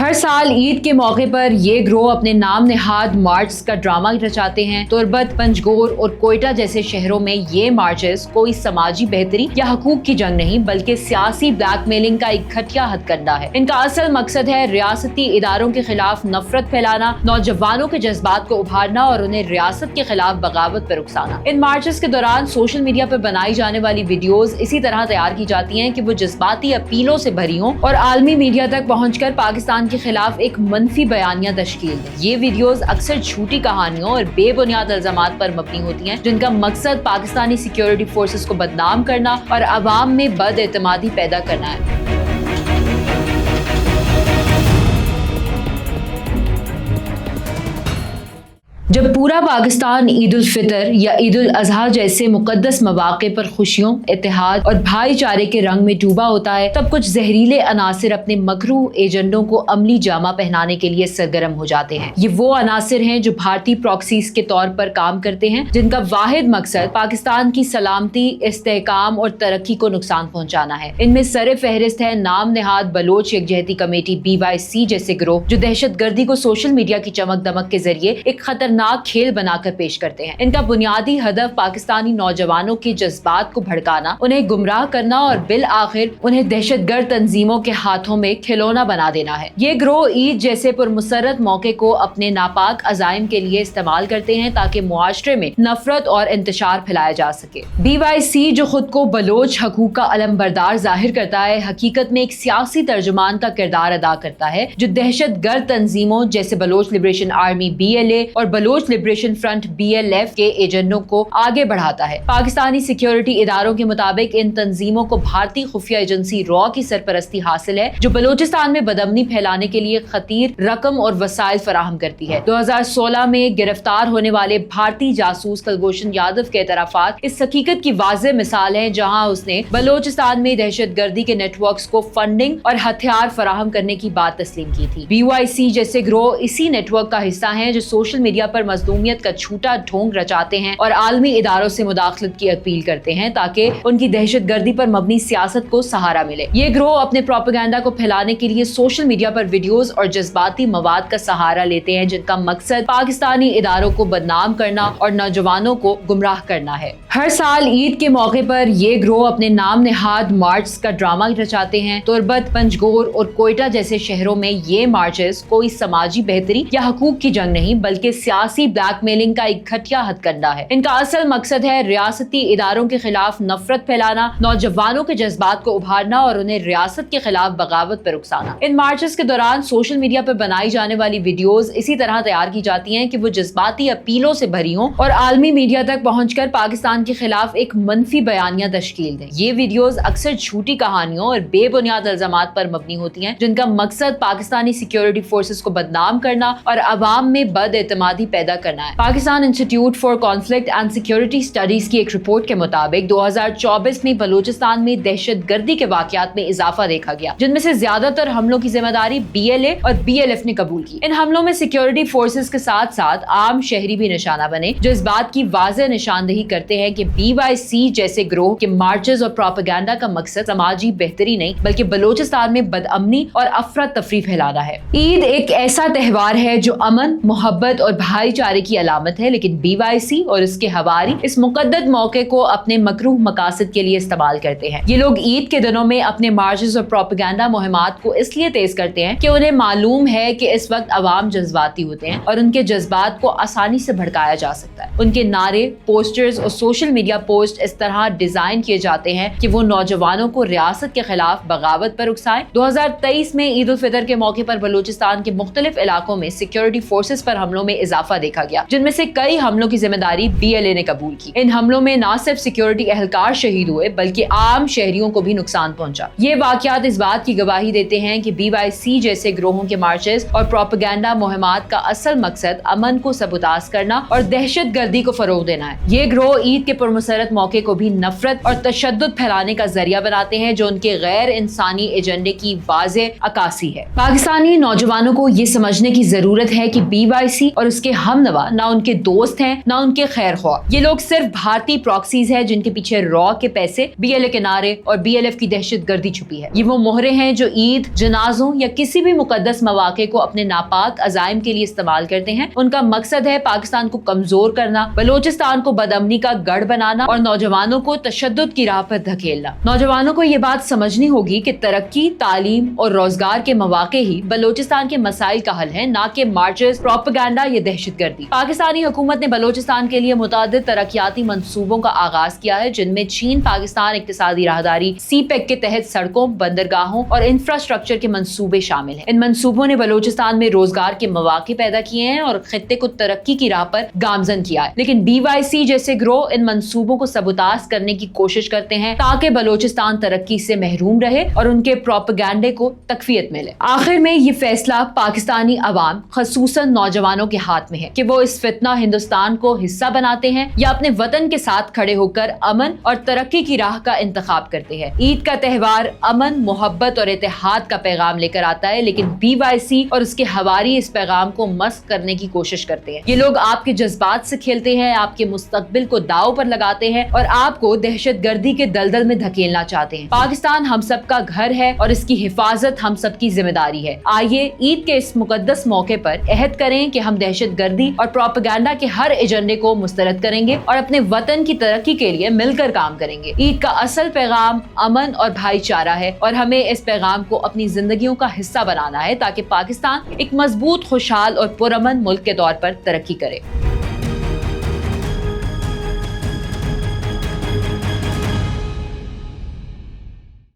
हर साल ईद के मौके पर ये ग्रोह अपने नाम नेहाद मार्च का ड्रामा रचाते हैं। तुर्बत, पंजगोर और कोयटा जैसे शहरों में ये मार्चेस कोई समाजी बेहतरी या हकूक की जंग नहीं बल्कि सियासी ब्लैकमेलिंग का एक घटिया हथकंडा है। इनका असल मकसद है रियासती इदारों के खिलाफ नफरत फैलाना, नौजवानों के जज्बात को उभारना और उन्हें रियासत के खिलाफ बगावत पर उकसाना। इन मार्चेस के दौरान सोशल मीडिया पर बनाई जाने वाली वीडियोस इसी तरह तैयार की जाती हैं कि वो जज्बाती अपीलों से भरी हों और आलमी मीडिया तक पहुंचकर पाकिस्तान के खिलाफ एक मनफी बयानिया तश्कील दें। ये वीडियोस अक्सर झूठी कहानियों और बेबुनियाद इल्जामात पर मबनी होती हैं, जिनका मकसद पाकिस्तानी सिक्योरिटी फोर्सेस को बदनाम करना और अवाम में बदएतमादी पैदा करना है। जब पूरा पाकिस्तान ईद उल फितर या ईद उल अजहा जैसे मुकद्दस मौक़े पर खुशियों, इत्तेहाद और भाईचारे के रंग में डूबा होता है, तब कुछ जहरीले अनासिर अपने मकरूह एजेंडों को अमली जामा पहनाने के लिए सरगर्म हो जाते हैं। ये वो अनासिर हैं जो भारतीय प्रॉक्सीज के तौर पर काम करते हैं, जिनका वाहिद मकसद पाकिस्तान की सलामती, इस्तेहकाम और तरक्की को नुकसान पहुंचाना है। इनमें सरे फहरिस्त है नाम नेहाद बलोच यकजहती कमेटी BYC जैसे ग्रोह, जो दहशत गर्दी को सोशल मीडिया की चमक दमक के जरिए एक खतरनाक खेल बनाकर पेश करते हैं। इनका बुनियादी हदफ पाकिस्तानी नौजवानों के जज्बात को भड़काना, उन्हें गुमराह करना और बिल आखिर उन्हें दहशतगर्द तंजीमों के हाथों में खिलौना बना देना है। ये ग्रोह ईद जैसे पुरमसरत मौके को अपने नापाक अजाइम के लिए इस्तेमाल करते हैं ताकि मुआशरे में नफरत और इंतशार फैलाया जा सके। BYC जो खुद को बलोच हकूक का अलमबरदार जाहिर करता है, हकीकत में एक सियासी तर्जुमान का किरदार अदा करता है, जो दहशतगर्द तंजीमों जैसे बलोच लिबरेशन आर्मी BLA और बलोच लिबरेशन फ्रंट BLF के एजेंडों को आगे बढ़ाता है। पाकिस्तानी सिक्योरिटी इदारों के मुताबिक इन तंजीमों को भारतीय खुफिया एजेंसी रॉ की सरपरस्ती हासिल है, जो बलोचिस्तान में बदअमनी फैलाने के लिए खतीर रकम और वसाइल फराहम करती है। 2016 में गिरफ्तार होने वाले भारतीय जासूस कुलभूषण यादव के एतराफात इस हकीकत की वाज़ेह मिसाल है, जहां उसने बलोचिस्तान में दहशतगर्दी के नेटवर्क्स को फंडिंग और हथियार फराहम करने की बात तस्लीम की थी। BYC जैसे ग्रोह इसी नेटवर्क का हिस्सा है, जो सोशल मीडिया पर मजलूमियत का झूठा ढोंग रचाते हैं और आलमी इदारों से मुदाखलत की अपील करते हैं ताकि उनकी दहशतगर्दी पर मबनी सियासत को सहारा मिले। ये ग्रोह अपने प्रोपेगेंडा को फैलाने के लिए सोशल मीडिया पर वीडियोस और जज्बाती मवाद का सहारा लेते हैं, जिनका मकसद पाकिस्तानी इदारों को बदनाम करना और नौजवानों को गुमराह करना है। हर साल ईद के मौके पर ये ग्रोह अपने नाम नेहाद मार्च का ड्रामा रचाते हैं। तुर्बत, पंजगोर और कोयटा जैसे शहरों में ये मार्चेस कोई समाजी बेहतरी या हकूक की जंग नहीं बल्कि सियासी ब्लैकमेलिंग का एक घटिया हथकंडा है। इनका असल मकसद है रियासती इदारों के खिलाफ नफरत फैलाना, नौजवानों के जज्बात को उभारना और उन्हें रियासत के खिलाफ बगावत पर उकसाना। इन मार्चेस के दौरान सोशल मीडिया पर बनाई जाने वाली वीडियोस इसी तरह तैयार की जाती हैं कि वो जज्बाती अपीलों से भरी हों और आलमी मीडिया तक पहुंचकर पाकिस्तान के खिलाफ एक मनफी बयानिया तश्कील दें। ये वीडियोस अक्सर झूठी कहानियों और बेबुनियाद इल्जामात पर मबनी होती हैं, जिनका मकसद पाकिस्तानी सिक्योरिटी फोर्सेस को बदनाम करना और अवाम में बदएतमादी पैदा करना है। Pakistan institute for conflict and security studies की एक रिपोर्ट के मुताबिक 2024 में बलूचिस्तान में दहशतगर्दी के वाकयात में इजाफा देखा गया, जिनमें से ज्यादातर हमलों की जिम्मेदारी BLA और BLF ने कबूल की। इन हमलों में सिक्योरिटी फोर्सेस के साथ साथ आम शहरी भी निशाना बने, जो इस बात की वाज़ेह निशानदही करते हैं कि BYC जैसे ग्रोह के मार्चेस और प्रोपेगेंडा का मकसद समाजी बेहतरी नहीं बल्कि बलूचिस्तान में बदअमनी और अफरा तफरी फैलाना है। ईद एक ऐसा त्योहार है जो अमन, मोहब्बत और भाईचारे की अलामत है, लेकिन BYC और इसके हवारी इस मुकद्दस मौके को अपने मकरूह मकासद के लिए इस्तेमाल करते हैं। ये लोग ईद के दिनों में अपने मार्चेस और प्रोपेगेंडा मुहिमात को इसलिए तेज करते हैं कि उन्हें मालूम है कि इस वक्त अवाम जज्बाती होते हैं और उनके जज्बात को आसानी से भड़काया जा सकता है। उनके नारे, पोस्टर्स और सोशल मीडिया पोस्ट इस तरह डिजाइन किए जाते हैं कि वो नौजवानों को रियासत के खिलाफ बगावत पर उकसाएं। 2023 में ईद उल फितर के मौके पर बलूचिस्तान के मुख्तलिफ इलाकों में सिक्योरिटी फोर्सेस पर हमलों में इजाफा देखा गया, जिनमें से कई हमलों की जिम्मेदारी BLA ने कबूल की। इन हमलों में न सिर्फ सिक्योरिटी एहलकार शहीद हुए बल्कि आम शहरियों को भी नुकसान पहुंचा। ये वाकयात इस बात की गवाही देते हैं कि BYC जैसे ग्रोहों के मार्चेस और प्रोपेगेंडा मुहिमात का असल मकसद अमन को सबूताज करना और दहशत गर्दी को फरोग देना है। ये ग्रोह ईद के पुरमसरत मौके को भी नफरत और तशद्दुद फैलाने का जरिया बनाते हैं, जो उनके गैर इंसानी एजेंडे की वाज़ेह अक्कासी है। पाकिस्तानी नौजवानों को ये समझने की जरूरत है कि BYC और उसके हम हमनवा, ना उनके दोस्त हैं, ना उनके खैर ख्वाह। ये लोग सिर्फ भारतीय प्रॉक्सीज हैं जिनके पीछे रॉ के पैसे, BLA के नारे और BLF की दहशतगर्दी छुपी है। ये वो मोहरे हैं जो ईद, जनाजों या किसी भी मुकद्दस मौके को अपने नापाक अजाइम के लिए इस्तेमाल करते हैं। उनका मकसद है पाकिस्तान को कमजोर करना, बलोचिस्तान को बदअमनी का गढ़ बनाना और नौजवानों को तशद्दुद की राह पर धकेलना। नौजवानों को ये बात समझनी होगी कि तरक्की, तालीम और रोजगार के मौके ही बलोचिस्तान के मसाइल का हल है, ना कि मार्चेस, प्रोपेगेंडा या दहशतगर्दी। पाकिस्तानी हुकूमत ने बलोचिस्तान के लिए मुतादिद तरक्याती मंसूबों का आगाज किया है, जिनमें चीन पाकिस्तान इक्तिसादी राहदारी CPEC के तहत सड़कों, बंदरगाहों और इंफ्रास्ट्रक्चर के मंसूबे शामिल हैं। इन मंसूबों ने बलोचिस्तान में रोजगार के मौके पैदा किए हैं और खित्ते को तरक्की की राह पर गामजन किया है। लेकिन BYC जैसे ग्रोह इन मंसूबों को सबूताज करने की कोशिश करते हैं ताकि बलोचिस्तान तरक्की से महरूम रहे और उनके प्रोपेगेंडे को तकफीयत मिले। आखिर में ये फैसला पाकिस्तानी अवाम, खसूसन नौजवानों के हाथ में है कि वो इस फितना हिंदुस्तान को हिस्सा बनाते हैं या अपने वतन के साथ खड़े होकर अमन और तरक्की की राह का इंतखाब करते हैं। ईद का त्यौहार अमन, मोहब्बत और इत्तेहाद का पैगाम लेकर आता है, लेकिन BYC और उसके हवारी इस पैगाम को मस्क करने की कोशिश करते हैं। ये लोग आपके जज्बात से खेलते हैं, आपके मुस्तकबिल को दाव पर लगाते हैं और आपको दहशतगर्दी के दलदल में धकेलना चाहते हैं। पाकिस्तान हम सब का घर है और इसकी हिफाजत हम सब की जिम्मेदारी है। आइए ईद के इस मुकद्दस मौके पर अहद करें कि हम दहशतगर्दी और प्रोपेगेंडा के हर एजेंडे को मुस्तरद करेंगे और अपने वतन की तरक्की के लिए मिलकर काम करेंगे। ईद का असल पैगाम अमन और भाईचारा है और हमें इस पैगाम को अपनी जिंदगियों का हिस्सा बनाना है ताकि पाकिस्तान एक मजबूत, खुशहाल और पुरअमन मुल्क के तौर पर तरक्की करे।